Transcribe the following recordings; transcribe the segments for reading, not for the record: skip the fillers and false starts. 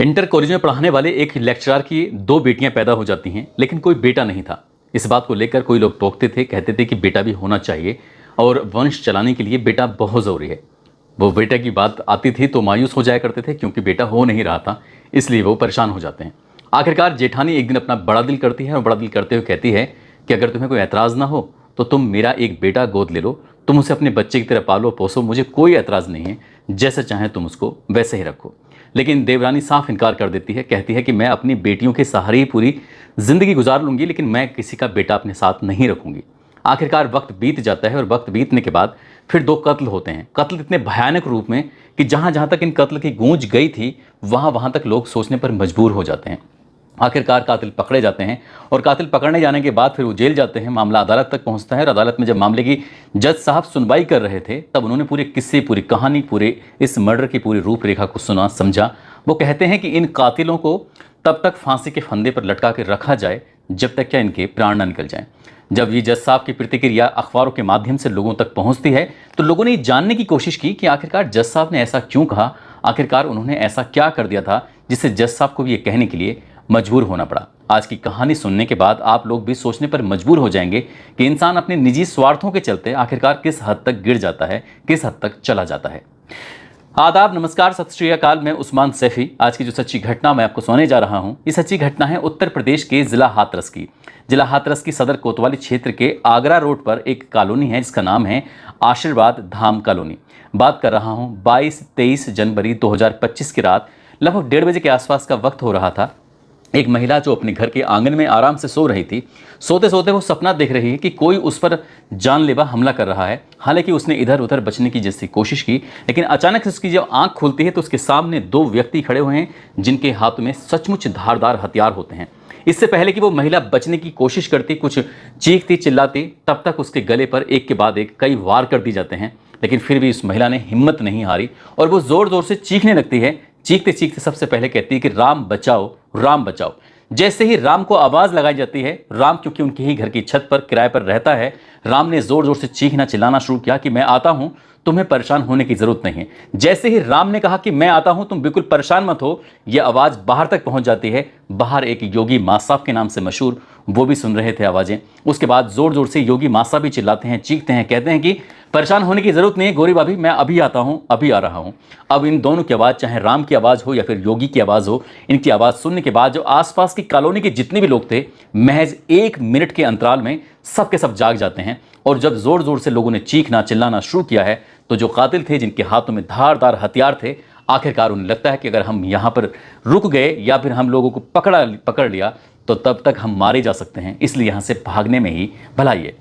Inter college में पढ़ाने वाले एक लेक्चरर की दो बेटियां पैदा हो जाती हैं, लेकिन कोई बेटा नहीं था। इस बात को लेकर कोई लोग टोकते थे, कहते थे कि बेटा भी होना चाहिए और वंश चलाने के लिए बेटा बहुत ज़रूरी है। वो बेटा की बात आती थी तो मायूस हो जाया करते थे, क्योंकि बेटा हो नहीं रहा था, इसलिए वो परेशान हो जाते हैं। आखिरकार जेठानी एक दिन अपना बड़ा दिल करती है और बड़ा दिल करते हुए कहती है कि अगर तुम्हें कोई ऐतराज़ ना हो तो तुम मेरा एक बेटा गोद ले लो, तुम उसे अपने बच्चे की तरह पालो पोसो, मुझे कोई ऐतराज़ नहीं है, जैसे चाहे तुम उसको वैसे ही रखो। लेकिन देवरानी साफ इनकार कर देती है, कहती है कि मैं अपनी बेटियों के सहारे ही पूरी ज़िंदगी गुजार लूँगी, लेकिन मैं किसी का बेटा अपने साथ नहीं रखूँगी। आखिरकार वक्त बीत जाता है और वक्त बीतने के बाद फिर दो कत्ल होते हैं। कत्ल इतने भयानक रूप में कि जहाँ जहाँ तक इन कत्ल की गूंज गई थी वहाँ तक लोग सोचने पर मजबूर हो जाते हैं। आखिरकार कातिल पकड़े जाते हैं और कातिल पकड़ने जाने के बाद फिर वो जेल जाते हैं। मामला अदालत तक पहुंचता है और अदालत में जब मामले की जज साहब सुनवाई कर रहे थे तब उन्होंने पूरे किस्से, पूरी कहानी, पूरे इस मर्डर की पूरी रूपरेखा को सुना, समझा। वो कहते हैं कि इन कातिलों को तब तक फांसी के फंदे पर लटका के रखा जाए जब तक क्या इनके प्राण न निकल जाएं। जब ये जज साहब की प्रतिक्रिया अखबारों के माध्यम से लोगों तक पहुंचती है तो लोगों ने जानने की कोशिश की कि आखिरकार जज साहब ने ऐसा क्यों कहा, आखिरकार उन्होंने ऐसा क्या कर दिया था जिससे जज साहब को भी ये कहने के लिए मजबूर होना पड़ा। आज की कहानी सुनने के बाद आप लोग भी सोचने पर मजबूर हो जाएंगे कि इंसान अपने निजी स्वार्थों के चलते आखिरकार किस हद तक गिर जाता है, किस हद तक चला जाता है। आदाब, नमस्कार, सत श्री अकाल। मैं उस्मान सैफी। आज की जो सच्ची घटना मैं आपको सुनाने जा रहा हूं, ये सच्ची घटना है उत्तर प्रदेश के जिला हाथरस की। जिला हाथरस की सदर कोतवाली क्षेत्र के आगरा रोड पर एक कॉलोनी है जिसका नाम है आशीर्वाद धाम कॉलोनी। बात कर रहा हूं 22-23 जनवरी 2025 की रात लगभग 1:30 बजे के आसपास का वक्त हो रहा था। एक महिला जो अपने घर के आंगन में आराम से सो रही थी, सोते सोते वो सपना देख रही है कि कोई उस पर जानलेवा हमला कर रहा है। हालांकि उसने इधर उधर बचने की जैसी कोशिश की, लेकिन अचानक से उसकी जब आंख खुलती है तो उसके सामने दो व्यक्ति खड़े हुए हैं जिनके हाथों में सचमुच धारदार हथियार होते हैं। इससे पहले कि वो महिला बचने की कोशिश करती, कुछ चीखती चिल्लाती, तब तक उसके गले पर एक के बाद एक कई वार कर दी जाते हैं। लेकिन फिर भी उस महिला ने हिम्मत नहीं हारी और वो जोर जोर से चीखने लगती है। चीखते चीखते सबसे पहले कहती है कि राम बचाओ, राम बचाओ। जैसे ही राम को आवाज लगाई जाती है, राम क्योंकि उनके ही घर की छत पर किराए पर रहता है, राम ने जोर जोर से चीखना चिल्लाना शुरू किया कि मैं आता हूं, तुम्हें परेशान होने की जरूरत नहीं है। जैसे ही राम ने कहा कि मैं आता हूं, तुम बिल्कुल परेशान मत हो, यह आवाज बाहर तक पहुंच जाती है। बाहर एक योगी मासाब के नाम से मशहूर, वो भी सुन रहे थे आवाजें। उसके बाद जोर जोर से योगी मासाब भी चिल्लाते हैं, चीखते हैं, कहते हैं कि परेशान होने की जरूरत नहीं है गोरी भाभी, मैं अभी आता हूं, अभी आ रहा हूं। अब इन दोनों की आवाज़, चाहे राम की आवाज़ हो या फिर योगी की आवाज़ हो, इनकी आवाज़ सुनने के बाद जो आसपास की कॉलोनी के जितने भी लोग थे, महज 1 मिनट के अंतराल में सब के सब जाग जाते हैं। और जब जोर जोर से लोगों ने चीखना चिल्लाना शुरू किया है तो जो कातिल थे, जिनके हाथों में धारदार हथियार थे, आखिरकार उन्हें लगता है कि अगर हम यहाँ पर रुक गए या फिर हम लोगों को पकड़ लिया तो तब तक हम मारे जा सकते हैं, इसलिए यहाँ से भागने में ही भलाई है।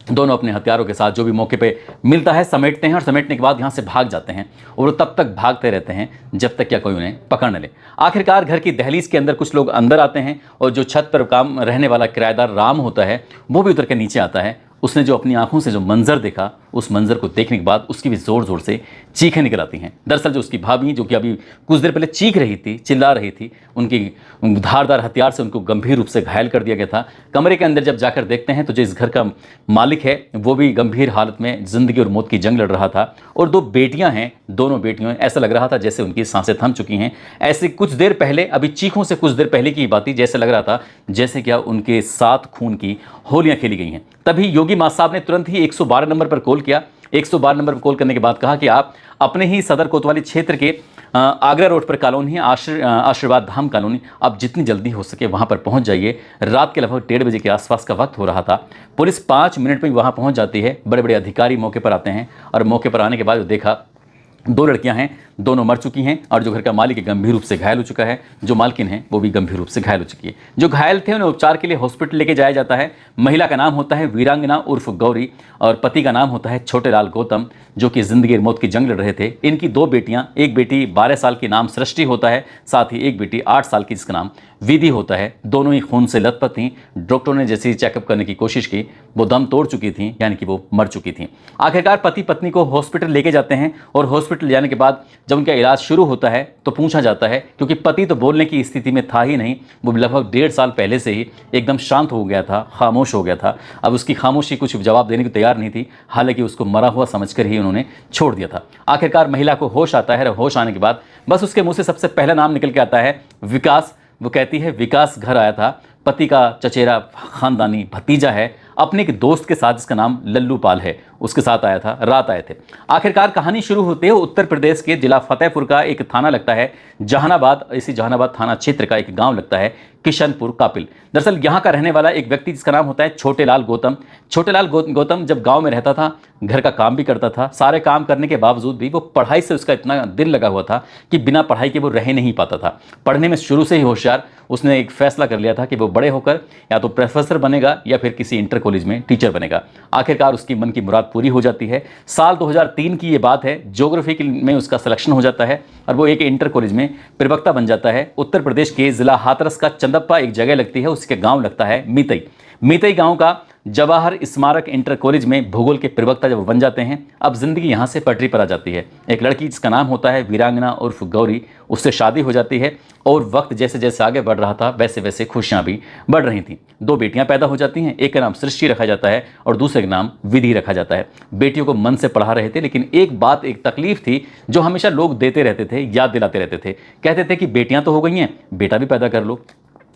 दोनों अपने हथियारों के साथ जो भी मौके पे मिलता है समेटते हैं और समेटने के बाद यहाँ से भाग जाते हैं और वो तब तक भागते रहते हैं जब तक क्या कोई उन्हें पकड़ न ले। आखिरकार घर की दहलीज के अंदर कुछ लोग अंदर आते हैं और जो छत पर काम रहने वाला किराएदार राम होता है वो भी उतर के नीचे आता है। उसने जो अपनी आंखों से जो मंजर देखा, उस मंजर को देखने के बाद उसकी भी ज़ोर ज़ोर से चीखें निकल आती हैं। दरअसल जो उसकी भाभी, जो कि अभी कुछ देर पहले चीख रही थी, चिल्ला रही थी, उनकी धारदार हथियार से उनको गंभीर रूप से घायल कर दिया गया था। कमरे के अंदर जब जाकर देखते हैं तो जो इस घर का मालिक है वो भी गंभीर हालत में ज़िंदगी और मौत की जंग लड़ रहा था। और दो बेटियाँ हैं, दोनों बेटियों, ऐसा लग रहा था जैसे उनकी सांसें थम चुकी हैं। ऐसे कुछ देर पहले, अभी चीखों से कुछ देर पहले की बात थी, जैसे लग रहा था जैसे क्या उनके साथ खून की होलियाँ खेली गई हैं। तभी योगी मां साहब ने तुरंत ही 112 नंबर पर कॉल किया। 112 नंबर पर कॉल करने के बाद कहा कि आप अपने ही सदर कोतवाली क्षेत्र के आगरा रोड पर कॉलोनी है आशीर्वाद धाम कॉलोनी, आप जितनी जल्दी हो सके वहां पर पहुंच जाइए। रात के लगभग 1:30 बजे के आसपास का वक्त हो रहा था। पुलिस 5 मिनट में वहां पहुंच जाती है। बड़े बड़े अधिकारी मौके पर आते हैं और मौके पर आने के बाद देखा 2 लड़कियां हैं, दोनों मर चुकी हैं और जो घर का मालिक है गंभीर रूप से घायल हो चुका है। जो मालकिन है वो भी गंभीर रूप से घायल हो चुकी है। जो घायल थे उन्हें उपचार के लिए हॉस्पिटल लेके जाया जाता है। महिला का नाम होता है वीरांगना उर्फ गौरी और पति का नाम होता है छोटेलाल गौतम, जो कि जिंदगी और मौत की जंग लड़ रहे थे। इनकी 2 बेटियां, एक बेटी 12 साल की नाम सृष्टि होता है, साथ ही एक बेटी 8 साल की जिसका नाम विधि होता है। दोनों ही खून से लथपथ थीं। डॉक्टरों ने जैसे ही चेकअप करने की कोशिश की वो दम तोड़ चुकी थीं, यानी कि वो मर चुकी थीं। आखिरकार पति पत्नी को हॉस्पिटल लेके जाते हैं और हॉस्पिटल जाने के बाद जब उनका इलाज शुरू होता है तो पूछा जाता है, क्योंकि पति तो बोलने की स्थिति में था ही नहीं, वो लगभग 1.5 साल पहले से ही एकदम शांत हो गया था, खामोश हो गया था। अब उसकी खामोशी कुछ जवाब देने को तैयार नहीं थी, हालांकि उसको मरा हुआ समझकर ही उन्होंने छोड़ दिया था। आखिरकार महिला को होश आता है और होश आने के बाद बस उसके मुंह से सबसे पहला नाम निकल के आता है विकास। वो कहती है विकास घर आया था, पति का चचेरा खानदानी भतीजा है, अपने एक दोस्त के साथ, जिसका नाम लल्लू पाल है, उसके साथ आया था, रात आए थे। आखिरकार कहानी शुरू होते है उत्तर प्रदेश के जिला फतेहपुर का एक थाना लगता है जहानाबाद, इसी जहानाबाद थाना क्षेत्र का एक गांव लगता है किशनपुर कापिल। दरअसल यहाँ का रहने वाला एक व्यक्ति जिसका नाम होता है छोटेलाल गौतम। छोटेलाल गौतम जब गांव में रहता था, घर का काम भी करता था, सारे काम करने के बावजूद भी वो पढ़ाई से उसका इतना दिल लगा हुआ था कि बिना पढ़ाई के वो रह नहीं पाता था। पढ़ने में शुरू से ही होशियार, उसने एक फैसला कर लिया था कि वो बड़े होकर या तो प्रोफेसर बनेगा या फिर किसी इंटर कॉलेज में टीचर बनेगा। आखिरकार उसकी मन की मुराद पूरी हो जाती है। साल 2003 की ये बात है, ज्योग्राफी में उसका सिलेक्शन हो जाता है और वो एक इंटर कॉलेज में प्रवक्ता बन जाता है। उत्तर प्रदेश के जिला हाथरस का चंदप्पा एक जगह लगती है, उसके गांव लगता है मीतई। मीतई गांव का जवाहर स्मारक इंटर कॉलेज में भूगोल के प्रवक्ता जब बन जाते हैं, अब जिंदगी यहां से पटरी पर आ जाती है। एक लड़की जिसका नाम होता है वीरांगना उर्फ गौरी, उससे शादी हो जाती है और वक्त जैसे जैसे आगे बढ़ रहा था वैसे वैसे खुशियां भी बढ़ रही थीं। 2 बेटियां पैदा हो जाती हैं, एक का नाम सृष्टि रखा जाता है और दूसरे का नाम विधि रखा जाता है। बेटियों को मन से पढ़ा रहे थे, लेकिन एक बात, एक तकलीफ थी जो हमेशा लोग देते रहते थे, याद दिलाते रहते थे। कहते थे कि बेटियां तो हो गई हैं, बेटा भी पैदा कर लो।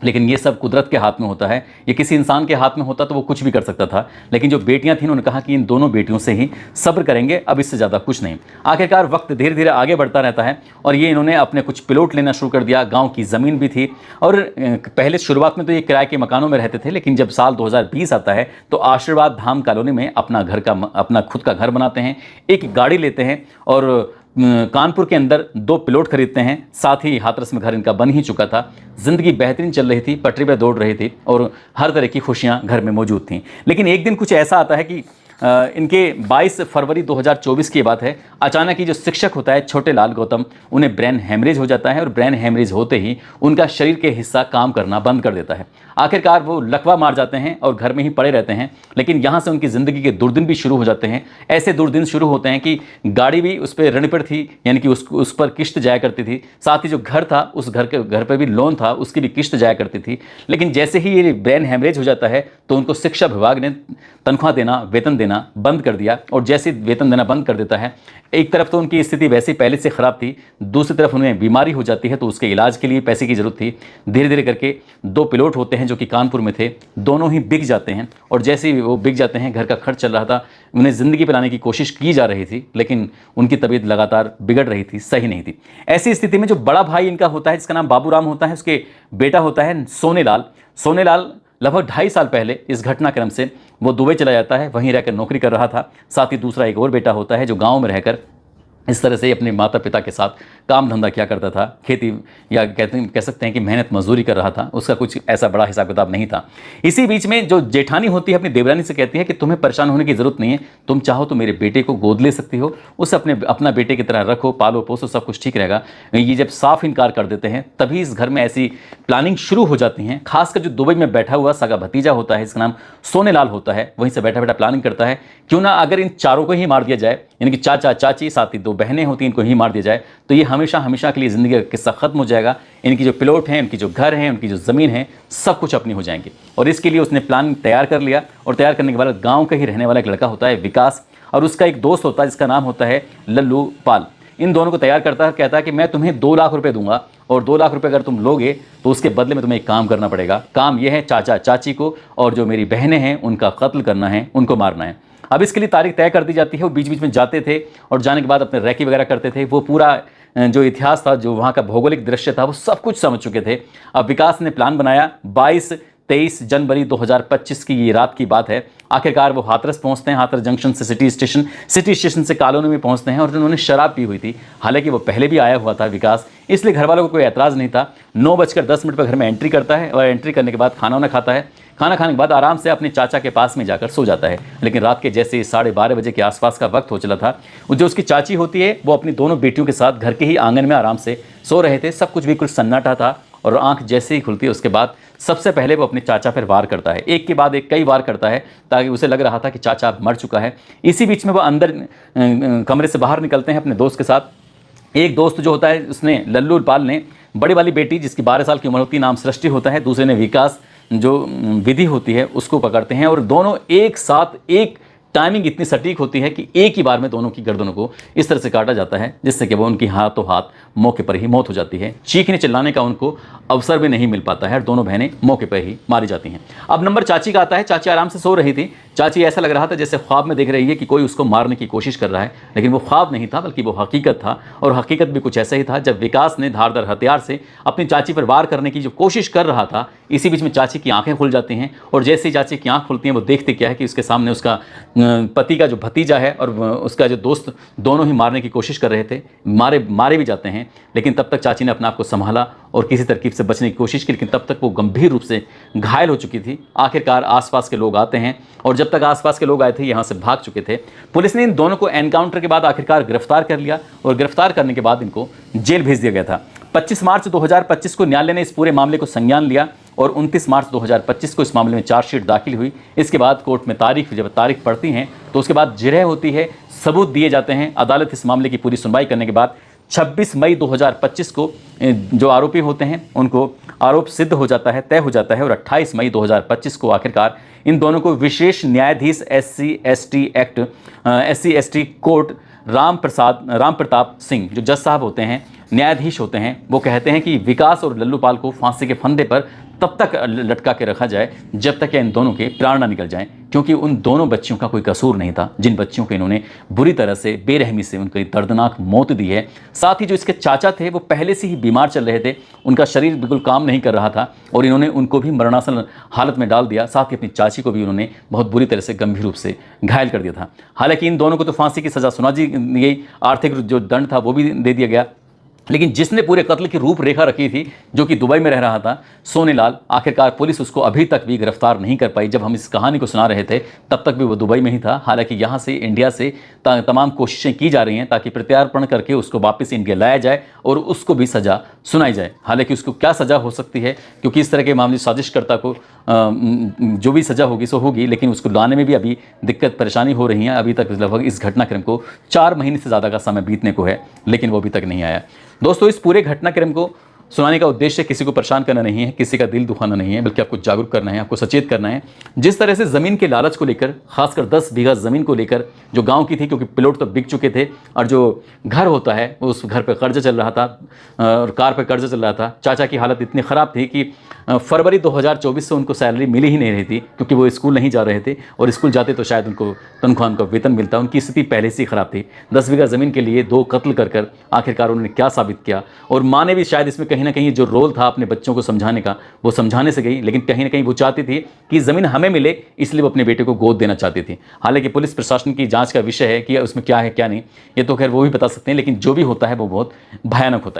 लेकिन ये सब कुदरत के हाथ में होता है, ये किसी इंसान के हाथ में होता तो वो कुछ भी कर सकता था। लेकिन जो बेटियां थीं, उन्होंने कहा कि इन दोनों बेटियों से ही सब्र करेंगे, अब इससे ज़्यादा कुछ नहीं। आखिरकार वक्त धीरे धीरे आगे बढ़ता रहता है और ये इन्होंने अपने कुछ प्लॉट लेना शुरू कर दिया। गांव की ज़मीन भी थी और पहले शुरुआत में तो ये किराए के मकानों में रहते थे, लेकिन जब साल 2020 आता है तो आशीर्वाद धाम कॉलोनी में अपना खुद का घर बनाते हैं, एक गाड़ी लेते हैं और कानपुर के अंदर 2 प्लॉट खरीदते हैं। साथ ही हाथरस में घर इनका बन ही चुका था। जिंदगी बेहतरीन चल रही थी, पटरी पर दौड़ रही थी और हर तरह की खुशियां घर में मौजूद थीं। लेकिन एक दिन कुछ ऐसा आता है कि इनके 22 फरवरी 2024 की बात है, अचानक ही जो शिक्षक होता है छोटेलाल गौतम, उन्हें ब्रेन हेमरेज हो जाता है और ब्रेन हेमरेज होते ही उनका शरीर के हिस्सा काम करना बंद कर देता है। आखिरकार वो लकवा मार जाते हैं और घर में ही पड़े रहते हैं। लेकिन यहाँ से उनकी ज़िंदगी के दुर्दिन भी शुरू हो जाते हैं। ऐसे दुर्दिन शुरू होते हैं कि गाड़ी भी उस पर ऋण पर थी, यानी कि उस पर किश्त जाया करती थी। साथ ही जो घर था, उस घर पर भी लोन था, उसकी भी किश्त जाया करती थी। लेकिन जैसे ही ये ब्रेन हेमरेज हो जाता है तो उनको शिक्षा विभाग ने तनख्वाह देना, वेतन देना बंद कर दिया। और जैसे वेतन देना बंद कर देता है, एक तरफ तो उनकी स्थिति वैसे पहले से ख़राब थी, दूसरी तरफ उन्हें बीमारी हो जाती है तो उसके इलाज के लिए पैसे की ज़रूरत थी। धीरे धीरे करके 2 प्लॉट होते हैं जो कि कानपुर में थे, दोनों ही बिक जाते हैं। और जैसे ही वो बिक जाते हैं, घर का खर्च चल रहा था, उन्हें ज़िंदगी पे लाने की कोशिश की जा रही थी, लेकिन उनकी तबीयत लगातार बिगड़ रही थी, सही नहीं थी। ऐसी स्थिति में जो बड़ा भाई इनका होता है, जिसका नाम बाबूराम होता है, उसके बेटा होता है सोनेलाल। सोनेलाल लगभग 2.5 साल पहले इस घटनाक्रम से वो दुबई चला जाता है, वहीं रहकर नौकरी कर रहा था। साथ ही दूसरा एक और बेटा होता है जो गांव में रहकर इस तरह से अपने माता पिता के साथ काम धंधा किया करता था, खेती या कह सकते हैं कि मेहनत मजदूरी कर रहा था। उसका कुछ ऐसा बड़ा हिसाब किताब नहीं था। इसी बीच में जो जेठानी होती है अपनी देवरानी से कहती है कि तुम्हें परेशान होने की ज़रूरत नहीं है, तुम चाहो तो मेरे बेटे को गोद ले सकती हो, उसे अपना बेटे की तरह रखो, पालो पोसो, सब कुछ ठीक रहेगा। ये जब साफ इनकार कर देते हैं, तभी इस घर में ऐसी प्लानिंग शुरू हो जाती हैं। खासकर जो दुबई में बैठा हुआ सगा भतीजा होता है, इसका नाम सोनेलाल होता है, वहीं से बैठा बैठा प्लानिंग करता है, क्यों ना अगर इन चारों को ही मार दिया जाए, यानी कि चाचा चाची साथ ही 2 बहनें होती हैं, इनको ही मार दिया जाए तो ये हमेशा हमेशा के लिए ज़िंदगी का किस्सा खत्म हो जाएगा। इनकी जो प्लॉट हैं, इनकी जो घर हैं, उनकी जो ज़मीन है, सब कुछ अपनी हो जाएंगी। और इसके लिए उसने प्लान तैयार कर लिया। और तैयार करने के बाद गाँव का ही रहने वाला एक लड़का होता है विकास, और उसका एक दोस्त होता है जिसका नाम होता है लल्लू पाल। इन दोनों को तैयार करता है, कहता है कि मैं तुम्हें 2 लाख रुपए दूंगा और 2 लाख रुपए अगर तुम लोगे तो उसके बदले में तुम्हें एक काम करना पड़ेगा। काम यह है चाचा चाची को और जो मेरी बहनें हैं उनका कत्ल करना है, उनको मारना है। अब इसके लिए तारीख तय कर दी जाती है। वो बीच बीच में जाते थे और जाने के बाद अपने रैकी वगैरह करते थे। वो पूरा जो इतिहास था, जो वहाँ का भौगोलिक दृश्य था, वो सब कुछ समझ चुके थे। अब विकास ने प्लान बनाया। 23 जनवरी 2025 की ये रात की बात है। आखिरकार वो हाथरस पहुंचते हैं। हाथरस जंक्शन से सिटी स्टेशन से कॉलोनी में पहुंचते हैं और उन्होंने शराब पी हुई थी। हालांकि वो पहले भी आया हुआ था विकास, इसलिए घर वालों को कोई एतराज़ नहीं था। 9:10 पर घर में एंट्री करता है और एंट्री करने के बाद खाना वाना खाता है। खाना खाने के बाद आराम से अपने चाचा के पास में जाकर सो जाता है। लेकिन रात के जैसे 12:30 बजे के आसपास का वक्त हो चला था, जो उसकी चाची होती है वो अपनी दोनों बेटियों के साथ घर के ही आंगन में आराम से सो रहे थे। सब कुछ बिल्कुल सन्नाटा था और आंख जैसे ही खुलती है उसके बाद सबसे पहले वो अपने चाचा पर वार करता है। एक के बाद एक कई वार करता है ताकि उसे लग रहा था कि चाचा मर चुका है। इसी बीच में वो अंदर कमरे से बाहर निकलते हैं अपने दोस्त के साथ एक दोस्त जो होता है उसने, लल्लू पाल ने, बड़ी वाली बेटी जिसकी 12 साल की उम्र होती है, नाम सृष्टि होता है, दूसरे ने विकास, जो विधि होती है उसको पकड़ते हैं और दोनों एक साथ, एक टाइमिंग इतनी सटीक होती है कि एक ही बार में दोनों की गर्दनों को इस तरह से काटा जाता है जिससे कि वो उनकी हाथों हाथ मौके पर ही मौत हो जाती है। चीखने चिल्लाने का उनको अवसर भी नहीं मिल पाता है और दोनों बहनें मौके पर ही मारी जाती हैं। अब नंबर चाची का आता है। चाची आराम से सो रही थी। चाची ऐसा लग रहा था जैसे ख्वाब में देख रही है कि कोई उसको मारने की कोशिश कर रहा है, लेकिन वो ख्वाब नहीं था बल्कि वो हकीकत था। और हकीकत भी कुछ ऐसा ही था। जब विकास ने धारदार हथियार से अपनी चाची पर वार करने की जो कोशिश कर रहा था, इसी बीच में चाची की आंखें खुल जाती हैं और जैसे ही चाची की आंख खुलती हैं वो देखते क्या है कि उसके सामने उसका पति का जो भतीजा है और उसका जो दोस्त, दोनों ही मारने की कोशिश कर रहे थे। मारे भी जाते हैं, लेकिन तब तक चाची ने अपने आप को संभाला और किसी तरकीब से बचने की कोशिश की, लेकिन तब तक वो गंभीर रूप से घायल हो चुकी थी। आखिरकार आसपास के लोग आते हैं और जब तक आसपास के लोग आए थे यहाँ से भाग चुके थे। पुलिस ने इन दोनों को एनकाउंटर के बाद आखिरकार गिरफ्तार कर लिया और गिरफ्तार करने के बाद इनको जेल भेज दिया गया था। 25 मार्च 2025 को न्यायालय ने इस पूरे मामले को संज्ञान लिया और 29 मार्च 2025 को इस मामले में चार्जशीट दाखिल हुई। इसके बाद कोर्ट में जब तारीख पड़ती हैं तो उसके बाद जिरह होती है, सबूत दिए जाते हैं। अदालत इस मामले की पूरी सुनवाई करने के बाद 26 मई 2025 को जो आरोपी होते हैं उनको आरोप सिद्ध हो जाता है, तय हो जाता है और 28 मई 2025 को आखिरकार इन दोनों को विशेष न्यायाधीश SC ST court Ram Pratap Singh, जो जज साहब होते हैं, न्यायाधीश होते हैं, वो कहते हैं कि विकास और लल्लू पाल को फांसी के फंदे पर तब तक लटका के रखा जाए जब तक इन दोनों के प्राण ना निकल जाएं, क्योंकि उन दोनों बच्चियों का कोई कसूर नहीं था जिन बच्चियों को इन्होंने बुरी तरह से बेरहमी से उनकी दर्दनाक मौत दी है। साथ ही जो इसके चाचा थे वो पहले से ही बीमार चल रहे थे, उनका शरीर बिल्कुल काम नहीं कर रहा था और इन्होंने उनको भी मरणासन हालत में डाल दिया। साथ ही अपनी चाची को भी उन्होंने बहुत बुरी तरह से गंभीर रूप से घायल कर दिया था। हालांकि इन दोनों को तो फांसी की सज़ा सुना दी गई, आर्थिक जो दंड था वो भी दे दिया गया, लेकिन जिसने पूरे कत्ल की रूपरेखा रखी थी, जो कि दुबई में रह रहा था, सोनेलाल, आखिरकार पुलिस उसको अभी तक भी गिरफ्तार नहीं कर पाई। जब हम इस कहानी को सुना रहे थे तब तक भी वो दुबई में ही था। हालांकि यहाँ से इंडिया से तमाम कोशिशें की जा रही हैं ताकि प्रत्यार्पण करके उसको वापस इंडिया लाया जाए और उसको भी सज़ा सुनाई जाए। हालांकि उसको क्या सज़ा हो सकती है, क्योंकि इस तरह के मामले साजिशकर्ता को जो भी सज़ा होगी सो होगी, लेकिन उसको लाने में भी अभी दिक्कत परेशानी हो रही है। अभी तक लगभग इस घटनाक्रम को 4 महीने से ज़्यादा का समय बीतने को है, लेकिन वो अभी तक नहीं आया। दोस्तों, इस पूरे घटनाक्रम को सुनाने का उद्देश्य किसी को परेशान करना नहीं है, किसी का दिल दुखाना नहीं है, बल्कि आपको जागरूक करना है, आपको सचेत करना है। जिस तरह से ज़मीन के लालच को लेकर, खासकर 10 बीघा ज़मीन को लेकर, जो गांव की थी, क्योंकि प्लॉट तो बिक चुके थे और जो घर होता है उस घर पर कर्जा चल रहा था और कार पर कर्जा चल रहा था। चाचा की हालत इतनी ख़राब थी कि फरवरी 2024 से उनको सैलरी मिल ही नहीं रही थी, क्योंकि वो स्कूल नहीं जा रहे थे और स्कूल जाते तो शायद उनको तनख्वाह, उनका वेतन मिलता। उनकी स्थिति पहले से ही ख़राब थी। 10 बीघा ज़मीन के लिए 2 कत्ल कर आखिरकार उन्होंने क्या साबित किया। और माँ ने भी शायद इसमें कहीं ना कहीं जो रोल था अपने बच्चों को समझाने का, वो समझाने से गई, लेकिन कहीं ना कहीं वो चाहती थी कि ज़मीन हमें मिले, इसलिए वो अपने बेटे को गोद देना चाहती थी। हालांकि पुलिस प्रशासन की जाँच का विषय है कि उसमें क्या है क्या नहीं, ये तो खैर वो भी बता सकते हैं, लेकिन जो भी होता है वो बहुत भयानक होता है।